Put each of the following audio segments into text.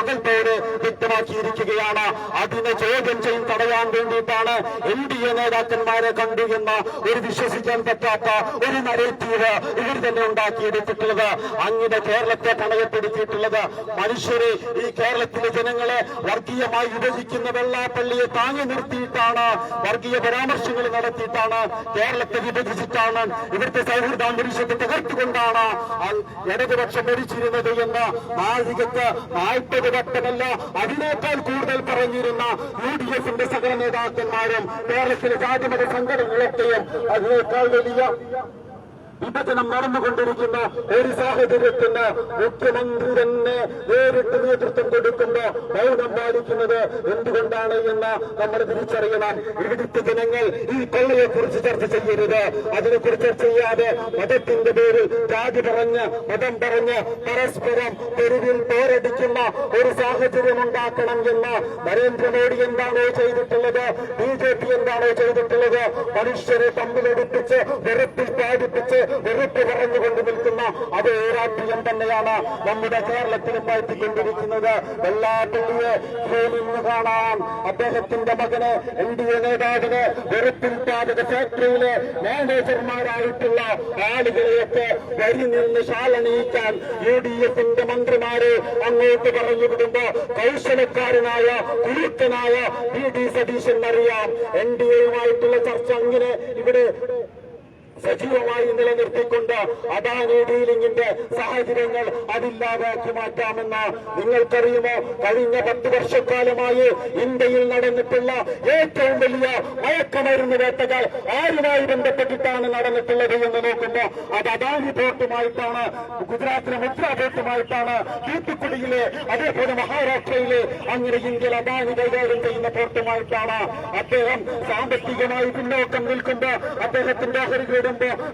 ോട് വ്യക്തമാക്കിയിരിക്കുകയാണ്. അതിനെ ചോദ്യം ചെയ്ത് തടയാൻ വേണ്ടിയിട്ടാണ് NDA നേതാക്കന്മാരെ കണ്ടു എന്ന ഒരു വിശ്വസിക്കാൻ പറ്റാത്ത ഒരു നരേറ്റീവ് ഇവർ തന്നെ ഉണ്ടാക്കിയെടുത്തിട്ടുള്ളത്. അങ്ങനെ കേരളത്തെ പണയപ്പെടുത്തിയിട്ടുള്ളത് മനുഷ്യരെ, ഈ കേരളത്തിലെ ജനങ്ങളെ വർഗീയമായി വിഭജിക്കുന്ന വെള്ളാപ്പള്ളിയെ താങ്ങി നിർത്തിയിട്ടാണ്, വർഗീയ പരാമർശങ്ങൾ നടത്തിയിട്ടാണ്, കേരളത്തെ വിഭജിച്ചിട്ടാണ്, ഇവിടുത്തെ സൗഹൃദാന്തരീക്ഷത്തെ തകർത്തുകൊണ്ടാണ് ഇടതുപക്ഷം ഭരിച്ചിരുന്നത് എന്ന് നാഴികക്ക് 40 വട്ടമല്ല അതിനേക്കാൾ കൂടുതൽ പറഞ്ഞിരുന്ന UDFന്റെ സകല നേതാക്കന്മാരും കേരളത്തിലെ ജാതിമത സംഘടനകളൊക്കെയും അതിനേക്കാൾ വലിയ വിഭജനം നടന്നുകൊണ്ടിരിക്കുന്ന ഒരു സാഹചര്യത്തിന് മുഖ്യമന്ത്രി തന്നെ നേരിട്ട് നേതൃത്വം കൊടുക്കുമ്പോൾ മൗനം പാലിക്കുന്നത് എന്തുകൊണ്ടാണ് എന്ന് നമ്മൾ തിരിച്ചറിയണം. ഇവിടുത്തെ ജനങ്ങൾ ഈ കൊള്ളയെക്കുറിച്ച് ചർച്ച ചെയ്യരുത്. അതിനെക്കുറിച്ച് ചർച്ച ചെയ്യാതെ മതത്തിന്റെ പേരിൽ ജാതി പറഞ്ഞ് മതം പറഞ്ഞ് പരസ്പരം തെരുവിൽ പോരടിക്കുന്ന ഒരു സാഹചര്യം ഉണ്ടാക്കണം എന്ന് നരേന്ദ്രമോദി എന്താണോ ചെയ്തിട്ടുള്ളത്, BJP എന്താണോ ചെയ്തിട്ടുള്ളത്, മനുഷ്യരെ തമ്മിലെടുപ്പിച്ച് വെറുപ്പിൽ പാടിപ്പിച്ച് വെറുപ്പ് പറഞ്ഞുകൊണ്ട് നിൽക്കുന്ന അതേ രാഷ്ട്രീയം തന്നെയാണ് നമ്മുടെ കേരളത്തിലും എത്തിക്കൊണ്ടിരിക്കുന്നത്. വെള്ളാപ്പള്ളിയെ നിന്ന് കാണാം. അദ്ദേഹത്തിന്റെ മകന് NDA നേതാവിന് വെറുപ്പിൽ പാചക ഫാക്ടറിയിലെ മാനേജർമാരായിട്ടുള്ള ആളുകളെയൊക്കെ വരി നിന്ന് ശാലണിയിക്കാൻ UDFന്റെ മന്ത്രിമാരെ അങ്ങോട്ട് പറഞ്ഞുവിടുമ്പോ കൗശലക്കാരനായ കുരുക്കനായ VD സതീശൻ അറിയാം. NDAയുമായിട്ടുള്ള ചർച്ച അങ്ങനെ ഇവിടെ സജീവമായി നിലനിർത്തിക്കൊണ്ട് അദാനി ഡീലിംഗിന്റെ സാഹചര്യങ്ങൾ അതില്ലാതാക്കി മാറ്റാമെന്ന് നിങ്ങൾക്കറിയുമോ? കഴിഞ്ഞ 10 വർഷക്കാലമായി ഇന്ത്യയിൽ നടന്നിട്ടുള്ള ഏറ്റവും വലിയ മയക്കുമരുന്ന് വേട്ടകൾ ആരുമായി ബന്ധപ്പെട്ടിട്ടാണ് നടന്നിട്ടുള്ളത് എന്ന് നോക്കുമ്പോൾ അത് അദാനി പോർട്ടുമായിട്ടാണ്, ഗുജറാത്തിലെ മുദ്ര പോർട്ടുമായിട്ടാണ്, തൂത്തുക്കുടിയിലെ അതേപോലെ മഹാരാഷ്ട്രയിലെ അങ്ങനെ ഇന്ത്യയിൽ അദാനി കൈകാര്യം ചെയ്യുന്ന പോർട്ടുമായിട്ടാണ്. അദ്ദേഹം സാമ്പത്തികമായി പിന്നോക്കം നിൽക്കുമ്പോൾ അദ്ദേഹത്തിന്റെ ഓഹരികളുടെ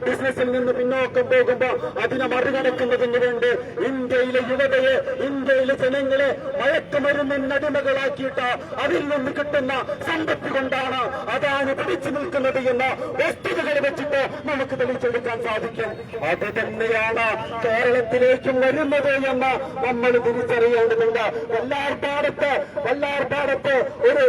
ബിസിനസിൽ നിന്ന് പിന്നോക്കം പോകുമ്പോ അതിനെ മറികടക്കുന്നതിന് വേണ്ടി ഇന്ത്യയിലെ യുവതയെ, ഇന്ത്യയിലെ ജനങ്ങളെ മയക്കുമരുന്നിന് അടിമകളാക്കിയിട്ട് അതിൽ നിന്ന് കിട്ടുന്ന സമ്പത്ത് കൊണ്ടാണ് അതാണ് പിടിച്ചു നിൽക്കുന്നത് എന്ന വസ്തുതകൾ വെച്ചിട്ട് നമുക്ക് തെളിയിച്ചെടുക്കാൻ സാധിക്കും. അത് തന്നെയാണ് കേരളത്തിലേക്കും വരുന്നത് എന്ന് നമ്മൾ തിരിച്ചറിയേണ്ടതുണ്ട്. വല്ലാർപാടത്ത് ഒരു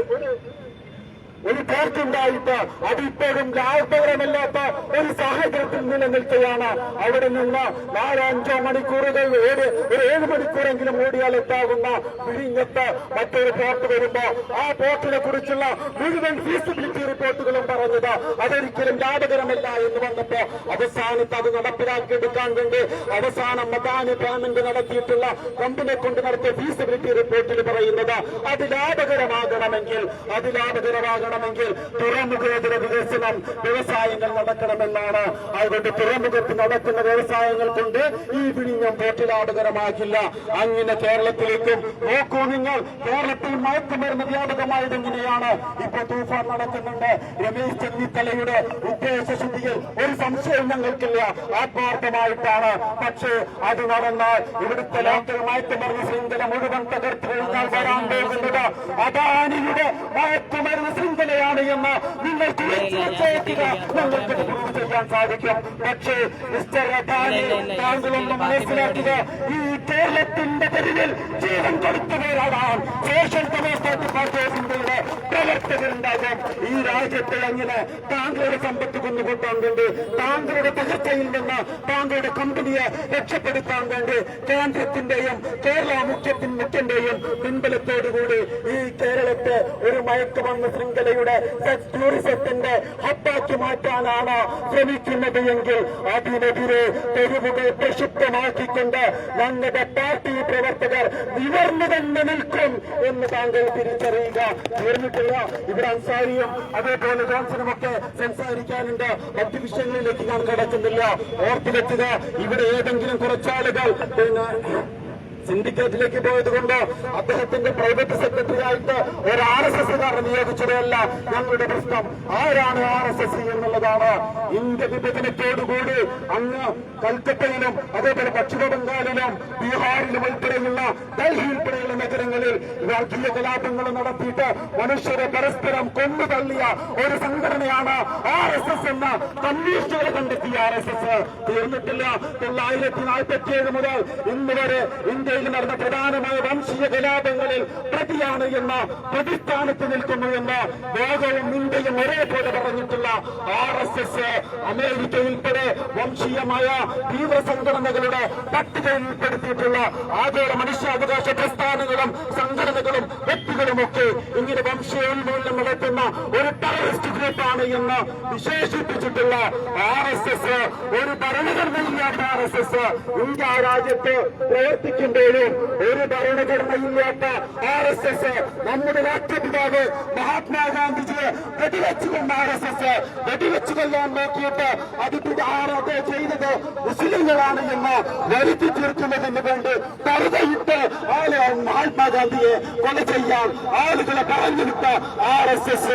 പോർട്ടുണ്ടായിട്ട് അതിപ്പോഴും ലാഭകരമല്ലാത്ത ഒരു സാഹചര്യത്തിൽ നിലനിൽക്കുകയാണ്. അവിടെ നിന്ന് 4-5 മണിക്കൂറുകൾ ഒരു 7 മണിക്കൂറെങ്കിലും ഓടിയാൽ എത്താകുന്ന വിഴിഞ്ഞത്ത് മറ്റൊരു പോർട്ട് വരുമ്പോ ആ പോർട്ടിനെ കുറിച്ചുള്ള മുഴുവൻ ഫീസിബിലിറ്റി റിപ്പോർട്ടുകളും പറഞ്ഞത് അതൊരിക്കലും ലാഭകരമല്ല എന്ന് വന്നപ്പോ അവസാനത്ത് അത് നടപ്പിലാക്കിയെടുക്കാൻ വേണ്ടി അവസാനം അദാനി പേയ്മെന്റ് നടത്തിയിട്ടുള്ള കമ്പനിയെ കൊണ്ട് നടത്തിയ ഫീസിബിലിറ്റി റിപ്പോർട്ടിൽ പറയുന്നത് അത് ലാഭകരമാകണമെങ്കിൽ തുറമുഖേതര വികസനം, വ്യവസായങ്ങൾ നടക്കണമെന്നാണ്. അതുകൊണ്ട് തുറമുഖത്ത് നടക്കുന്ന വ്യവസായങ്ങൾ കൊണ്ട് ഈ വിഴിഞ്ഞം പോർട്ട് ലാഭകരമാകില്ല. അങ്ങനെ കേരളത്തിലേക്കും നോക്കൂ നിങ്ങൾ. കേരളത്തിൽ മയക്കുമരുന്ന് വ്യാപകമായത് എങ്ങനെയാണ്? ഇപ്പൊ തൂഫാൻ നടക്കുന്നുണ്ട്. രമേശ് ചെന്നിത്തലയുടെ ഉദ്ദേശശുദ്ധിയിൽ ഒരു സംശയം ഞങ്ങൾക്കില്ല, ആത്മാർത്ഥമായിട്ടാണ്. പക്ഷേ അത് നടന്നാൽ ഇവിടുത്തെ ലോക്കൽ മയക്കുമരുന്ന് ശൃംഖല മുഴുവൻ തകർത്തു കഴിഞ്ഞാൽ വരാൻ പോകുന്നത് അദാനിയുടെ മയക്കുമരുന്ന് ശൃംഖലയാണ് എന്ന് നിങ്ങൾ നിങ്ങൾക്ക് പ്രൂവ് ചെയ്യാൻ സാധിക്കും. പക്ഷേ മിസ്റ്റർ അദാനി, താങ്കളൊന്നും മനസ്സിലാക്കുക, ഈ കേരളത്തിന്റെ തെരുവിൽ ജീവൻ കൊടുത്തവരാണ് സോഷ്യൽ ഡെമോക്രാറ്റിക് പാർട്ടി ഓഫ് ഇന്ത്യയുടെ പ്രവർത്തകരുണ്ടാകും. ഈ രാജ്യത്തെ അങ്ങനെ താങ്കളുടെ സമ്പത്ത് കൊണ്ടുകൊണ്ടാൻ വേണ്ടി, താങ്കളുടെ തകർച്ചയിൽ നിന്ന് താങ്കളുടെ കമ്പനിയെ രക്ഷപ്പെടുത്താൻ വേണ്ടി കേന്ദ്രത്തിന്റെയും കേരള മുഖ്യന്റെയും പിൻബലത്തോടുകൂടി ഈ കേരളത്തെ ഒരു മയക്കുമരുന്ന് ശൃംഖലയുടെ ടൂറിസത്തിന്റെ ഹബ്ബാക്കി മാറ്റാനാണ് ശ്രമിക്കുന്നത് എങ്കിൽ അതിനെതിരെ തെരുവുകൾ പ്രക്ഷുബ്ധമാക്കിക്കൊണ്ട് ഞങ്ങളുടെ പാർട്ടി പ്രവർത്തകർ നിവർന്നു തന്നെ നിൽക്കും എന്ന് താങ്കൾ തിരിച്ചറിയുക. തീർന്നിട്ടില്ല. ഇവിടെ അൻസാരിയും അതേപോലെ ജോൺസണുമൊക്കെ സംസാരിക്കാനുണ്ട്. മറ്റു വിഷയങ്ങളിലേക്ക് ഞാൻ കടക്കുന്നില്ല. ഓർത്തിലെത്തുക, ഇവിടെ ഏതെങ്കിലും കുറച്ചാളുകൾ സിൻഡിക്കേറ്റിലേക്ക് പോയതുകൊണ്ട് അദ്ദേഹത്തിന്റെ പ്രൈവറ്റ് സെക്രട്ടറി ആയിട്ട് ഒരു RSSകാരനെ നിയോഗിച്ചതല്ല ഞങ്ങളുടെ പ്രശ്നം. ആരാണ് RSS എന്നുള്ളതാണ്. ഇന്ത്യ വിഭജനത്തോടുകൂടി അങ്ങ് കൽക്കട്ടയിലും അതേപോലെ പശ്ചിമ ബംഗാളിലും ബീഹാറിലും ഉൾപ്പെടെയുള്ള ഡൽഹി ഉൾപ്പെടെയുള്ള നഗരങ്ങളിൽ വർഗീയ കലാപങ്ങൾ നടത്തിയിട്ട് മനുഷ്യരെ പരസ്പരം കൊന്നുതള്ളിയ ഒരു സംഘടനയാണ് RSS എന്ന് കമ്മീഷണർ കണ്ടെത്തിയ RSS തീർന്നിട്ടില്ല. 1947 മുതൽ ഇന്ന് വരെ ഇന്ത്യയിൽ നടന്ന പ്രധാനമായ വംശീയ കലാപങ്ങളിൽ പ്രതിയാണ് എന്ന പ്രതിസ്ഥാനത്ത് നിൽക്കുന്നു എന്ന് ലോകവും ഇന്ത്യയും ഒരേപോലെ പറഞ്ഞിട്ടുള്ള RSS അമേരിക്ക ഉൾപ്പെടെ വംശീയമായ തീവ്ര സംഘടനകളുടെ പട്ടികയിൽ ഉൾപ്പെടുത്തിയിട്ടുള്ള ആഗോള മനുഷ്യാവകാശ പ്രസ്ഥാനങ്ങളും സംഘടനകളും വ്യക്തികളുമൊക്കെ ഇങ്ങനെ വംശീയോന്മൂലനം നടത്തുന്ന ഒരു ടെററിസ്റ്റ് ഗ്രൂപ്പാണ് എന്ന് വിശേഷിപ്പിച്ചിട്ടുള്ള RSS ഒരു ഭരണഘടനയില്ലാത്ത RSS ഇന്ത്യ രാജ്യത്ത് പ്രവർത്തിക്കുമ്പോഴും ഒരു ഭരണഘടനയില്ലാത്ത RSS നമ്മുടെ രാഷ്ട്രപിതാവ് മഹാത്മാഗാന്ധിജിയെ വെടിവെച്ചുകൊണ്ട് RSS വെടിവെച്ചു കൊല്ലാൻ നോക്കിയിട്ട് അത് ചെയ്തത് മുസ്ലിങ്ങളാണ് എന്ന് വരുത്തി തീർക്കുന്നതിന് വേണ്ടി തറുതയിട്ട് മഹാത്മാഗാന്ധിയെ കൊല ചെയ്യാൻ ആളുകളെ പറഞ്ഞുവിട്ട RSS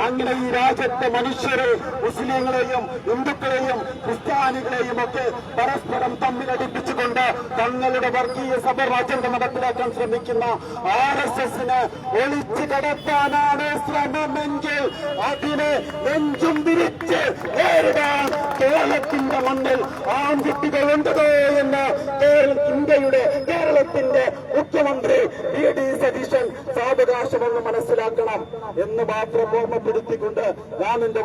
അങ്ങനെ ഈ രാജ്യത്തെ മനുഷ്യരെ മുസ്ലിങ്ങളെയും ഹിന്ദുക്കളെയും ക്രിസ്ത്യാനികളെയും ഒക്കെ പരസ്പരം തമ്മിലടിപ്പിച്ചുകൊണ്ട് തങ്ങളുടെ വർഗീയ സഭരാജ്യം നടപ്പിലാക്കാൻ ശ്രമിക്കുന്ന RSSനെ ഒളിച്ചു കടത്താനാണ് ശ്രമമെങ്കിൽ അതിനെ നെഞ്ചും വിരിച്ച് നേരിടാൻ കേരളത്തിന്റെ മണ്ണിൽ ആൺകുട്ടികളുണ്ടോ എന്ന് കേരളത്തിന്റെ മുഖ്യമന്ത്രി VD സതീശൻ സാവകാശമെന്ന് മനസ്സിലാക്കണം എന്ന് മാത്രം ഓർമ്മപ്പെടുത്തിക്കൊണ്ട് ഞാൻ എന്റെ